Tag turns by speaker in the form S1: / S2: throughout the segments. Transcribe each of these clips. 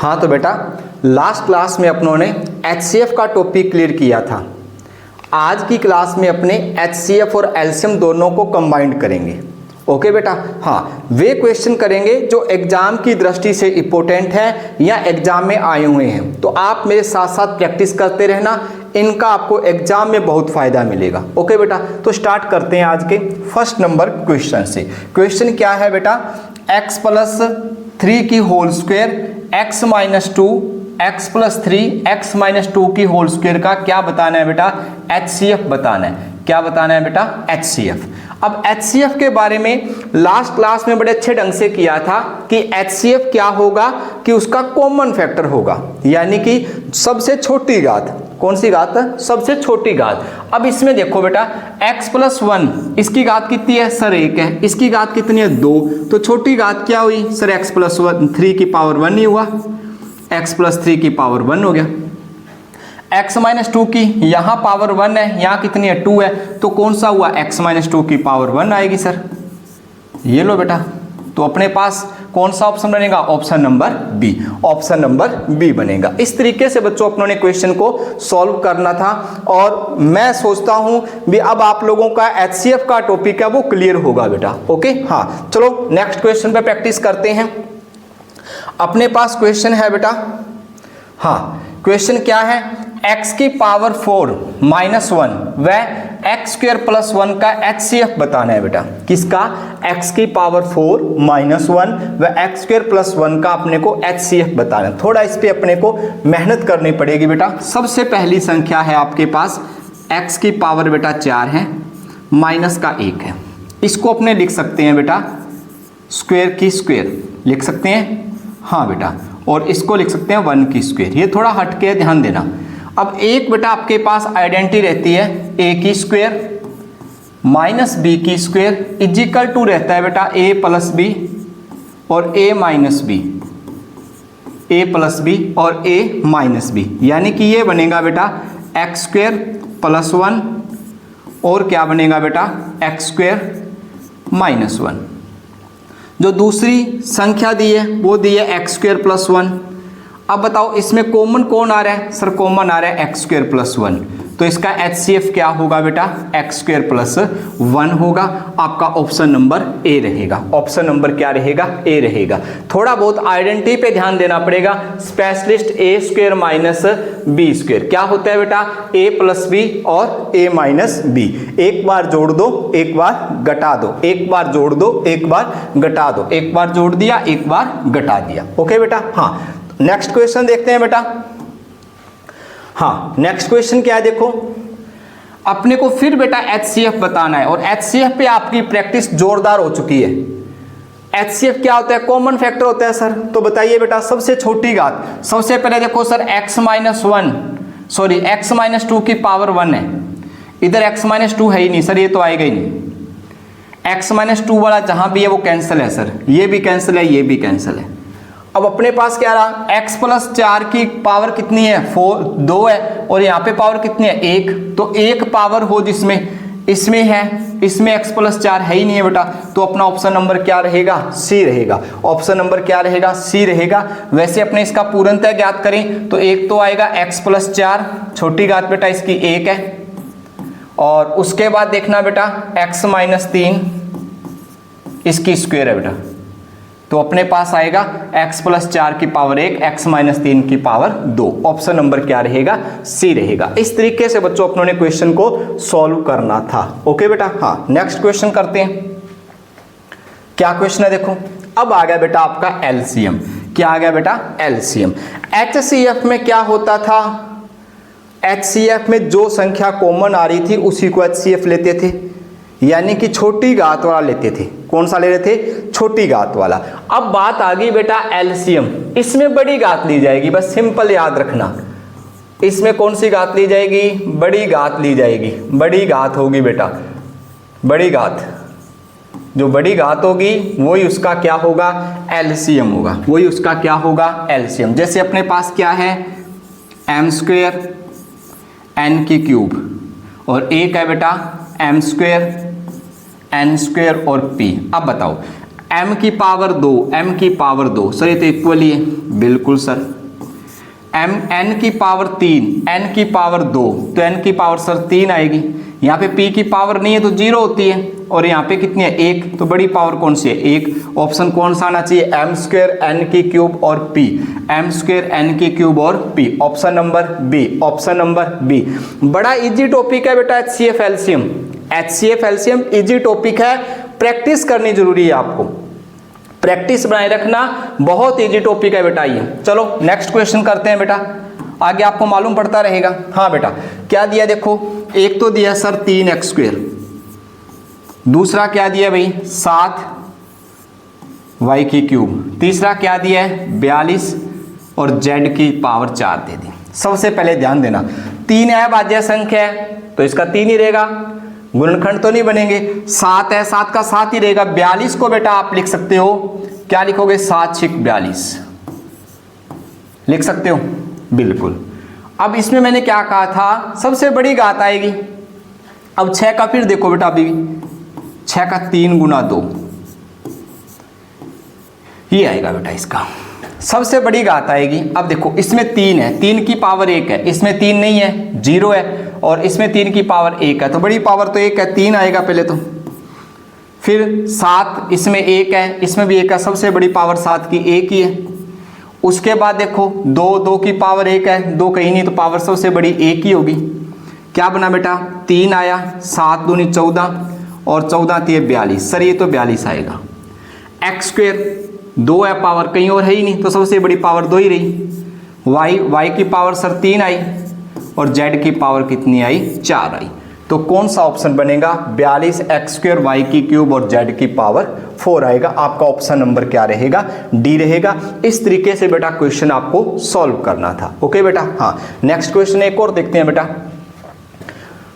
S1: हाँ तो बेटा लास्ट क्लास में अपनों ने HCF का टॉपिक क्लियर किया था। आज की क्लास में अपने HCF और LCM दोनों को कंबाइंड करेंगे। ओके बेटा, हाँ वे क्वेश्चन करेंगे जो एग्जाम की दृष्टि से इंपॉर्टेंट है या एग्जाम में आए हुए हैं। तो आप मेरे साथ साथ प्रैक्टिस करते रहना, इनका आपको एग्जाम में बहुत फायदा मिलेगा। ओके बेटा, तो स्टार्ट करते हैं आज के फर्स्ट नंबर क्वेश्चन से। क्वेश्चन क्या है बेटा, x प्लस 3 की whole square x minus 2 x plus 3 x minus 2 की होल स्क्वायर का क्या बताना है बेटा, HCF बताना है। क्या बताना है बेटा, HCF। अब HCF के बारे में लास्ट क्लास में बड़े अच्छे ढंग से किया था कि HCF क्या होगा कि उसका कॉमन फैक्टर होगा, यानी कि सबसे छोटी घात। कौन सी घात, सबसे छोटी घात। अब इसमें देखो बेटा x प्लस 1 इसकी घात कितनी है सर, 1 है। इसकी घात कितनी है, 2। तो छोटी घात क्या हुई सर, x प्लस 3 की पावर 1 ही हुआ, x प्लस 3 की पावर 1 हो गया। x माइनस 2 की यहाँ पावर 1 है, यहाँ कितनी है 2 है, तो कौन सा हुआ, x माइनस 2 की पावर 1 आएगी सर। ये लो बेटा, तो अपने पास कौन सा ऑप्शन बनेगा, option number B. Option number B बनेगा। इस तरीके से बच्चों अपनों ने क्वेश्चन को सॉल्व करना था और मैं सोचता हूं भी अब आप लोगों का HCF का टॉपिक है वो क्लियर होगा बेटा। ओके, हाँ चलो नेक्स्ट क्वेश्चन पे प्रैक्टिस करते हैं। अपने पास क्वेश्चन है बेटा, हाँ क्वेश्चन क्या है, x की पावर 4 माइनस 1 व एक्स स्क्वायर प्लस 1 का HCF बताना है बेटा। किसका, x की पावर 4 माइनस 1 व एक्स स्क्वायर प्लस 1 का अपने को HCF बताना है। थोड़ा इस पे अपने को मेहनत करनी पड़ेगी बेटा। सबसे पहली संख्या है आपके पास x की पावर बेटा 4 है, माइनस का 1 है। इसको अपने लिख सकते हैं बेटा स्क्वायर की स्क्वायर लिख सकते हैं, हाँ बेटा, और इसको लिख सकते हैं 1 की स्क्वायर। ये थोड़ा हटके ध्यान देना। अब एक बेटा आपके पास आइडेंटिटी रहती है a की स्क्वायर माइनस b की स्क्वायर इजिकल टू रहता है बेटा a प्लस b और a minus b, a plus b और a माइनस b, यानी कि ये बनेगा बेटा एक्स स्क्वायर प्लस 1 और क्या बनेगा बेटा एक्स स्क्वायर माइनस 1। जो दूसरी संख्या दी है वो दी है एक्स स्क्वायर प्लस 1। अब बताओ इसमें कॉमन कौन आ रहा है सर, कॉमन आ रहा है एक्स स्क्वायर प्लस 1। तो इसका HCF क्या होगा बेटा, एक्स स्क्वायर प्लस 1 होगा। आपका ऑप्शन नंबर ए रहेगा। ऑप्शन नंबर क्या रहेगा, ए रहेगा। थोड़ा बहुत आइडेंटिटी पे ध्यान देना पड़ेगा। Specialist a square minus B square क्या होता है बेटा, a प्लस बी और a माइनस बी। एक बार जोड़ दो, एक बार घटा दो, एक बार जोड़ दो, एक बार घटा दो, एक बार जोड़ दिया, एक बार घटा दिया। ओके बेटा, हाँ नेक्स्ट क्वेश्चन देखते हैं बेटा। हाँ नेक्स्ट क्वेश्चन क्या है, देखो अपने को फिर बेटा HCF बताना है और HCF पे आपकी प्रैक्टिस जोरदार हो चुकी है। HCF क्या होता है, कॉमन फैक्टर होता है सर। तो बताइए बेटा सबसे छोटी घात। सबसे पहले देखो sir x minus 1 sorry x minus 2 की पावर 1 है। इधर x माइनस 2 है ही नहीं सर, ये तो आएगा ही नहीं। x माइनस 2 वाला जहां भी है वो कैंसिल है सर, ये भी कैंसिल है, ये भी कैंसिल है। अब अपने पास क्या रहा, x प्लस 4 की पावर कितनी है 2 है और यहाँ पे पावर कितनी है 1। तो एक पावर हो जिसमें इसमें है, इसमें x प्लस 4 है ही नहीं है बेटा। तो अपना ऑप्शन नंबर क्या रहेगा, सी रहेगा। ऑप्शन नंबर क्या रहेगा, सी रहेगा। वैसे अपने इसका पूर्णतः ज्ञात करें तो एक तो आएगा x प्लस 4 छोटी घात बेटा इसकी 1 है, और उसके बाद देखना बेटा x माइनस 3 इसकी स्क्वायर है बेटा। तो अपने पास आएगा x प्लस 4 की पावर 1 x माइनस 3 की पावर 2। ऑप्शन नंबर क्या रहेगा, सी रहेगा। इस तरीके से बच्चों अपनों ने क्वेश्चन को सॉल्व करना था। ओके बेटा, हाँ नेक्स्ट क्वेश्चन करते हैं। क्या क्वेश्चन है देखो, अब आ गया बेटा आपका LCM। क्या आ गया बेटा, LCM। HCF में क्या होता था, HCF में जो संख्या कॉमन आ रही थी उसी को HCF लेते थे, यानी कि छोटी घात वाला लेते थे। कौन सा ले रहे थे, छोटी घात वाला। अब बात आ गई बेटा LCM, इसमें बड़ी घात ली जाएगी, बस सिंपल याद रखना। इसमें कौन सी घात ली जाएगी, बड़ी घात ली जाएगी। बड़ी घात होगी बेटा, बड़ी घात, जो बड़ी घात होगी वही उसका क्या होगा, LCM होगा। वही उसका क्या होगा, LCM। जैसे अपने पास क्या है m स्क्वायर n की क्यूब और एक है बेटा m स्क्वायर n स्क्वायर और p। अब बताओ m की पावर 2, m की पावर 2 सर, ये तो इक्वल ही है, बिल्कुल सर। n की पावर 3, n की पावर 2, तो n की पावर सर 3 आएगी। यहाँ पे p की पावर नहीं है तो 0 होती है, और यहाँ पे कितनी है 1, तो बड़ी पावर कौन सी है 1। ऑप्शन कौन सा आना चाहिए, m स्क्वायर n की क्यूब और p, m स्क्वायर n की क्यूब और p, option number B, option number B. बड़ा इजी टॉपिक है बेटा HCF LCM, HCF LCM easy topic है, प्रैक्टिस करनी जरूरी है आपको, प्रैक्टिस बनाए रखना, बहुत इजी टॉपिक है बेटा ये। चलो नेक्स्ट क्वेश्चन करते हैं बेटा, आगे आपको मालूम पड़ता रहेगा। हाँ बेटा, क्या दिया देखो, एक तो दिया सर 3x स्क्वायर, दूसरा क्या दिया भाई 7y की क्यूब, तीसरा क्या दिया है 42 और z की पावर 4 दे दी। सबसे पहले ध्यान देना, 3 अभाज्य संख्या है तो इसका 3 ही रहेगा, गुणनखंड तो नहीं बनेंगे। 7 है, 7 का 7 ही रहेगा। 42 को बेटा आप लिख सकते हो, क्या लिखोगे 7 6 42 लिख सकते हो, बिल्कुल। अब इसमें मैंने क्या कहा था, सबसे बड़ी घात आएगी। अब 6 का फिर देखो बेटा, अभी 6 का 3 गुना 2 ये आएगा बेटा, इसका सबसे बड़ी घात आएगी। अब देखो इसमें 3 है, 3 की पावर 1 है, इसमें 3 नहीं है 0 है, और इसमें 3 की पावर 1 है, तो बड़ी पावर तो 1 है, 3 आएगा पहले तो। फिर 7, इसमें 1 है, इसमें भी 1 है, सबसे बड़ी पावर 7 की 1 ही है। उसके बाद देखो 2 की पावर 1 है, 2 कहीं नहीं, तो पावर सबसे बड़ी 1 ही होगी। क्या बना बेटा 3 आया, 7 दूनी 14 और 14 3 42, सर ये तो 42 आएगा। एक्स स्क्वायर 2 है, पावर कहीं और है ही नहीं, तो सबसे बड़ी पावर 2 ही रही। y की पावर सर 3 आई, और z की पावर कितनी आई 4 आई। तो कौन सा ऑप्शन बनेगा 42 एक्स स्क्वायर वाई की क्यूब और z की पावर 4 आएगा। आपका ऑप्शन नंबर क्या रहेगा, डी रहेगा। इस तरीके से बेटा क्वेश्चन आपको सॉल्व करना था। ओके बेटा, हाँ नेक्स्ट क्वेश्चन एक और देखते हैं बेटा।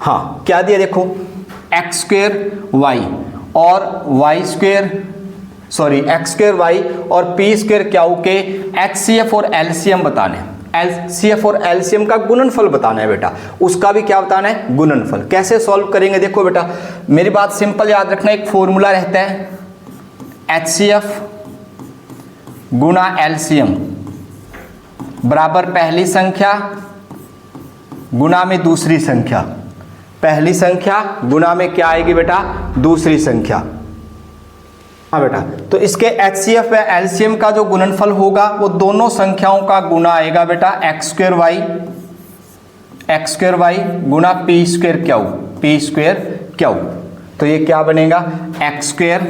S1: हाँ क्या दिया देखो, एक्स स्क्वायर वाई और Y square X square Y और पी स्क्वायर क्यू के HCF और LCM बताने, HCF और LCM का गुणनफल बताना है बेटा। उसका भी क्या बताना है, गुणनफल। कैसे सॉल्व करेंगे देखो बेटा, मेरी बात सिंपल याद रखना, एक फॉर्मूला रहता है HCF गुणा LCM बराबर पहली संख्या गुणा में दूसरी संख्या, पहली संख्या गुणा में क्या आएगी बेटा दूसरी संख्या। हाँ बेटा, तो इसके HCF व LCM का जो गुणनफल होगा वो दोनों संख्याओं का गुणा आएगा बेटा एक्स स्क्वायर वाई गुणा पी स्क्वायर क्यू। तो ये क्या बनेगा एक्स स्क्वायर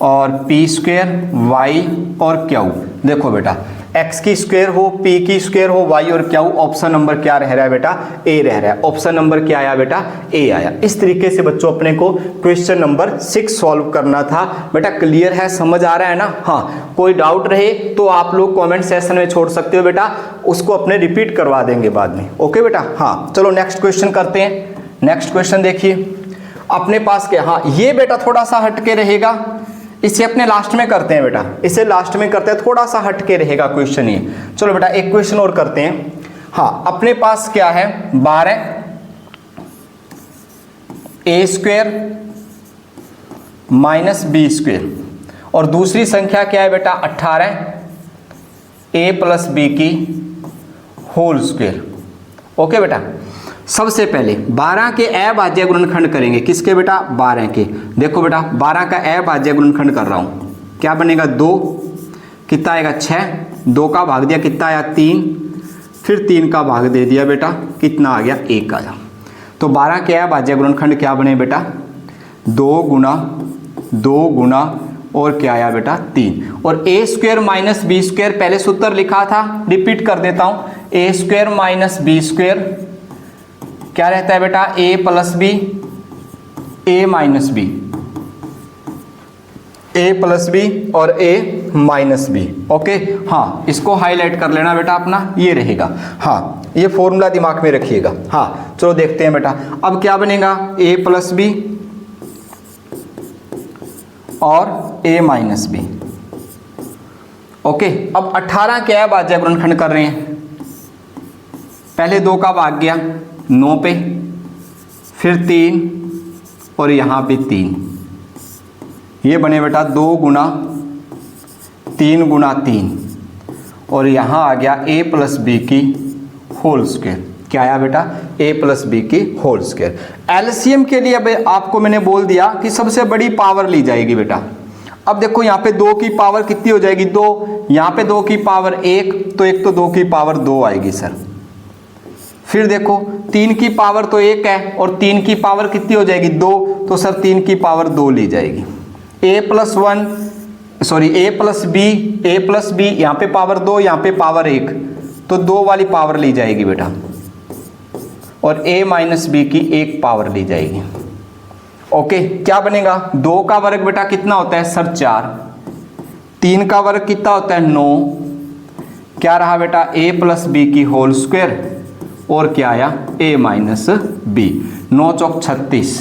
S1: और पी स्क्वायर वाई और क्यू। देखो बेटा x की स्क्वायर हो, p की स्क्वायर हो, y और क्यू, ऑप्शन नंबर क्या रह रहा है बेटा ए रह रहा है। ऑप्शन नंबर क्या आया बेटा ए आया। इस तरीके से बच्चों अपने को क्वेश्चन नंबर 6 सॉल्व करना था। बेटा क्लियर है, समझ आ रहा है ना। हाँ कोई डाउट रहे तो आप लोग कमेंट सेक्शन में छोड़ सकते हो बेटा, उसको अपने रिपीट करवा देंगे बाद में। ओके बेटा, हाँ चलो नेक्स्ट क्वेश्चन करते हैं। नेक्स्ट क्वेश्चन देखिए अपने पास क्या, हाँ ये बेटा थोड़ा सा हटके रहेगा, इसे अपने लास्ट में करते हैं बेटा, इसे लास्ट में करते हैं, थोड़ा सा हटके रहेगा क्वेश्चन ये। चलो बेटा एक क्वेश्चन और करते हैं। हाँ अपने पास क्या है 12 a square minus B square, और दूसरी संख्या क्या है बेटा 18 a प्लस बी की होल स्क्वायर। ओके बेटा, सबसे पहले 12 के अभाज्य गुणनखंड करेंगे। किसके बेटा 12 के। देखो बेटा 12 का अभाज्य गुणनखंड कर रहा हूं, क्या बनेगा 2, कितना आएगा 6, 2 का भाग दिया कितना आया 3, फिर 3 का भाग दे दिया बेटा कितना आ गया 1 आया। तो 12 के अभाज्य गुणनखंड क्या बने बेटा 2 गुना और क्या आया बेटा 3। और a square minus B square पहले सूत्र लिखा था, रिपीट कर देता हूं। a square minus B square क्या रहता है बेटा a plus B, a minus B, a plus B और a माइनस बी। ओके हाँ इसको हाईलाइट कर लेना बेटा अपना, ये रहेगा। हाँ ये फॉर्मूला दिमाग में रखिएगा। हाँ चलो देखते हैं बेटा, अब क्या बनेगा a प्लस बी और a माइनस बी। ओके अब 18 के अभाज्य गुणनखंड कर रहे हैं। पहले 2 का भाग गया 9 पे, फिर 3 और यहाँ पे 3, ये बने बेटा 2 गुना 3 गुना 3 और यहाँ आ गया a प्लस बी की होल स्क्वायर। क्या आया बेटा? a प्लस बी की होल स्क्वायर। एलसीएम के लिए अब आपको मैंने बोल दिया कि सबसे बड़ी पावर ली जाएगी बेटा। अब देखो यहाँ पे 2 की पावर कितनी हो जाएगी? 2, यहाँ पे 2 की पावर 1, तो एक तो 2 की पावर 2 आएगी सर। फिर देखो 3 की पावर तो 1 है और 3 की पावर कितनी हो जाएगी? 2, तो सर 3 की पावर 2 ली जाएगी। a प्लस बी, यहाँ पे पावर 2, यहाँ पे पावर 1, तो 2 वाली पावर ली जाएगी बेटा और a माइनस बी की 1 पावर ली जाएगी। ओके, क्या बनेगा? 2 का वर्ग बेटा कितना होता है सर? 4। 3 का वर्ग कितना होता है? 9। क्या रहा बेटा? a प्लस बी की होल स्क्वायर और क्या आया? a minus B. 9 चौक 36,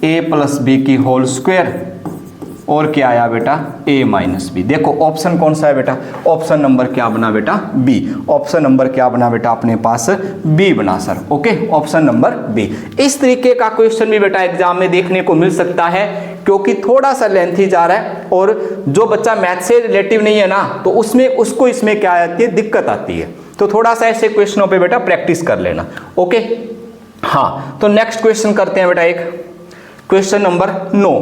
S1: a प्लस बी की होल स्क्वायर और क्या आया बेटा? a minus B. देखो ऑप्शन कौन सा है बेटा? ऑप्शन नंबर क्या बना बेटा? बी। ऑप्शन नंबर क्या बना बेटा अपने पास? बी बना sir. Okay, option number B. इस तरीके का क्वेश्चन भी बेटा एग्जाम में देखने को मिल सकता है, क्योंकि थोड़ा सा लेंथी जा रहा है और जो बच्चा मैथ से रिलेटिव नहीं है ना, तो उसमें उसको इसमें क्या आती है? दिक्कत आती है। तो थोड़ा सा ऐसे क्वेश्चनों पे बेटा प्रैक्टिस कर लेना। ओके, हाँ, तो नेक्स्ट क्वेश्चन करते हैं बेटा। एक क्वेश्चन नंबर 9,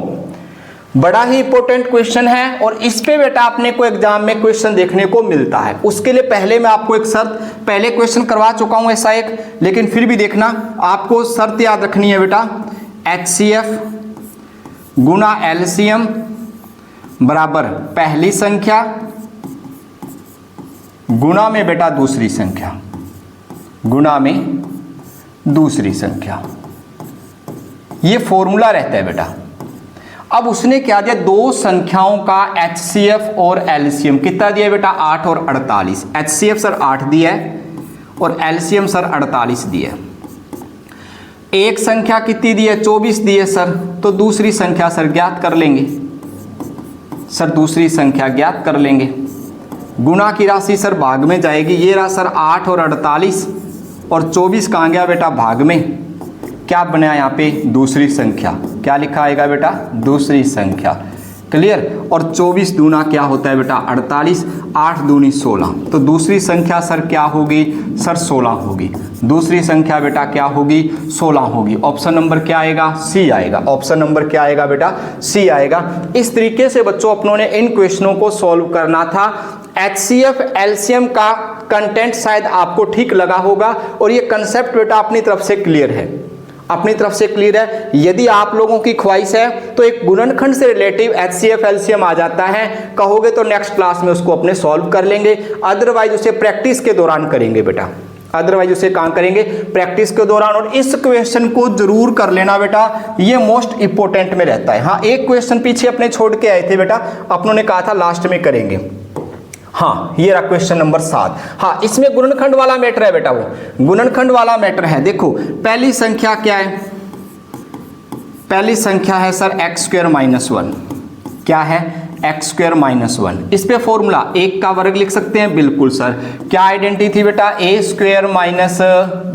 S1: बड़ा ही इंपॉर्टेंट क्वेश्चन है और इस पे बेटा अपने को एग्जाम में क्वेश्चन देखने को मिलता है। उसके लिए पहले मैं आपको एक शर्त, पहले क्वेश्चन करवा चुका हूं ऐसा एक, लेकिन फिर भी देखना, आपको शर्त याद रखनी है बेटा। HCF गुना LCM बराबर पहली संख्या गुना में बेटा दूसरी संख्या, गुना में दूसरी संख्या, ये फॉर्मूला रहता है बेटा। अब उसने क्या दिया? 2 संख्याओं का HCF और LCM कितना दिया बेटा? 8 और 48। HCF सर 8 दिया है और LCM सर 48 दिया है। एक संख्या कितनी दी है? 24 दी है सर। तो दूसरी संख्या सर ज्ञात कर लेंगे सर, दूसरी संख्या ज्ञात कर लेंगे। गुना की राशि सर भाग में जाएगी। ये रहा सर 8 और 48 और 24 कहाँ गया बेटा? भाग में। क्या बना यहाँ पे? दूसरी संख्या। क्या लिखा आएगा बेटा? दूसरी संख्या। क्लियर? और 24 दूना क्या होता है बेटा? 48। 8 दूनी 16, तो दूसरी संख्या सर क्या होगी? सर 16 होगी। दूसरी संख्या बेटा क्या होगी? 16 होगी। ऑप्शन नंबर क्या आएगा? सी आएगा। ऑप्शन नंबर क्या आएगा बेटा? सी आएगा। इस तरीके से बच्चों अपनों ने इन क्वेश्चनों को सॉल्व करना था। HCF LCM का कंटेंट शायद आपको ठीक लगा होगा और ये कंसेप्ट बेटा अपनी तरफ से क्लियर है, अपनी तरफ से क्लियर है। यदि आप लोगों की ख्वाहिश है तो एक गुणनखंड से रिलेटिव HCF LCM आ जाता है, कहोगे तो नेक्स्ट क्लास में उसको अपने सॉल्व कर लेंगे, अदरवाइज उसे प्रैक्टिस के दौरान करेंगे बेटा। अदरवाइज उसे कहाँ करेंगे? प्रैक्टिस के दौरान। और इस क्वेश्चन को जरूर कर लेना बेटा, ये मोस्ट इंपोर्टेंट में रहता है। हाँ, एक क्वेश्चन पीछे अपने छोड़ के आए थे बेटा, अपनों ने कहा था लास्ट में करेंगे। हाँ, ये रहा क्वेश्चन नंबर 7। हाँ, इसमें गुणनखंड वाला मैटर है बेटा, वो गुणनखंड वाला मैटर है। देखो पहली संख्या क्या है? पहली संख्या है सर x² - 1। क्या है? x² - 1। इस पे फॉर्मूला 1 का वर्ग लिख सकते हैं। बिल्कुल सर। क्या आइडेंटिटी थी बेटा? a² -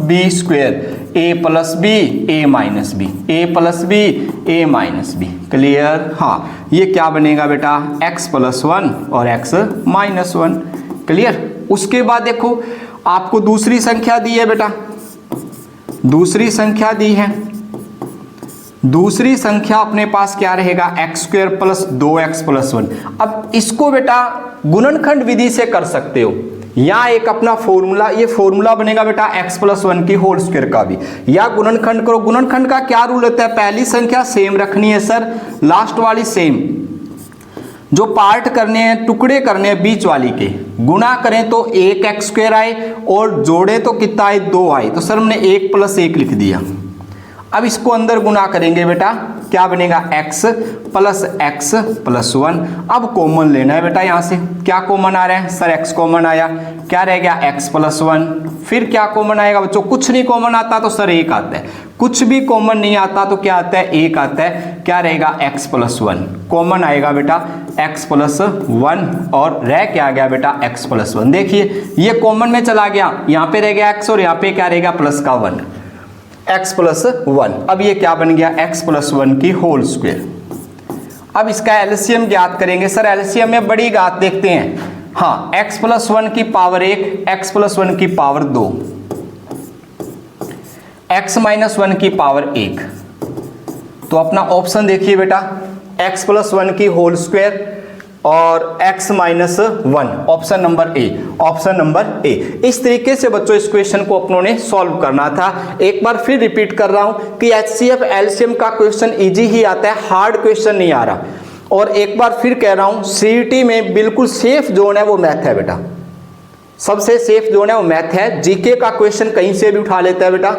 S1: b², a plus B a minus B, a plus B a minus B. Clear? हाँ, ये क्या बनेगा बेटा? x + 1 और x - 1। क्लियर? उसके बाद देखो आपको दूसरी संख्या दी है बेटा, दूसरी संख्या दी है। दूसरी संख्या अपने पास क्या रहेगा? x² + 2x + 1। अब इसको बेटा गुणनखंड विधि से कर सकते हो, या एक अपना फॉर्मूला, ये फॉर्मूला बनेगा बेटा x + 1 की होल स्क्वायर का भी, या गुणनखंड करो। गुणनखंड का क्या रूल होता है? पहली संख्या सेम रखनी है सर, लास्ट वाली सेम। जो पार्ट करने हैं, टुकड़े करने हैं बीच वाली के, गुणा करें तो 1x² आए और जोड़े तो कितना आए? 2 आए। तो सर हमने 1 + 1 लिख दिया। अब इसको अंदर गुना करेंगे बेटा, क्या बनेगा? x + x + 1। अब कॉमन लेना है बेटा, यहाँ से क्या कॉमन आ रहा है? सर x कॉमन आया। क्या रह गया? x + 1। फिर क्या कॉमन आएगा बच्चों? कुछ नहीं कॉमन आता तो सर 1 आता है, कुछ भी कॉमन नहीं आता तो क्या आता है? 1 आता है। क्या रहेगा? x + 1 कॉमन आएगा बेटा, x + 1 और रह क्या आ गया बेटा? x + 1। देखिए ये कॉमन में चला गया, यहाँ पे रह गया x और यहाँ पे क्या रहेगा? प्लस का 1, x + 1। अब ये क्या बन गया? x + 1 की होल स्क्वायर। अब इसका एलसीएम ज्ञात करेंगे। सर एलसीएम में बड़ी घात देखते हैं, हाँ x + 1 की पावर 1, x + 1 की पावर 2, x - 1 की पावर 1। तो अपना ऑप्शन देखिए बेटा, x + 1 की होल स्क्वायर और x - 1, option number A, option number A. इस तरीके से बच्चों इस क्वेश्चन को अपनों ने सॉल्व करना था। एक बार फिर रिपीट कर रहा हूं कि HCF एलसीएम का क्वेश्चन इजी ही आता है, हार्ड क्वेश्चन नहीं आ रहा। और एक बार फिर कह रहा हूं, सीईटी में बिल्कुल सेफ जोन है वो मैथ है बेटा, सबसे सेफ जोन है वो मैथ है। जीके का क्वेश्चन कहीं से भी उठा लेता है बेटा,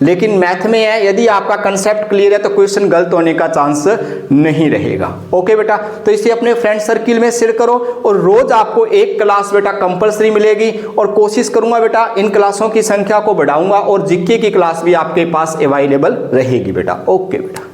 S1: लेकिन मैथ में है, यदि आपका कंसेप्ट क्लियर है तो क्वेश्चन गलत होने का चांस नहीं रहेगा। ओके बेटा, तो इसे अपने फ्रेंड सर्किल में शेयर करो और रोज आपको एक क्लास बेटा कंपलसरी मिलेगी। और कोशिश करूंगा बेटा इन क्लासों की संख्या को बढ़ाऊंगा और जीके की क्लास भी आपके पास अवेलेबल रहेगी बेटा। ओके बेटा।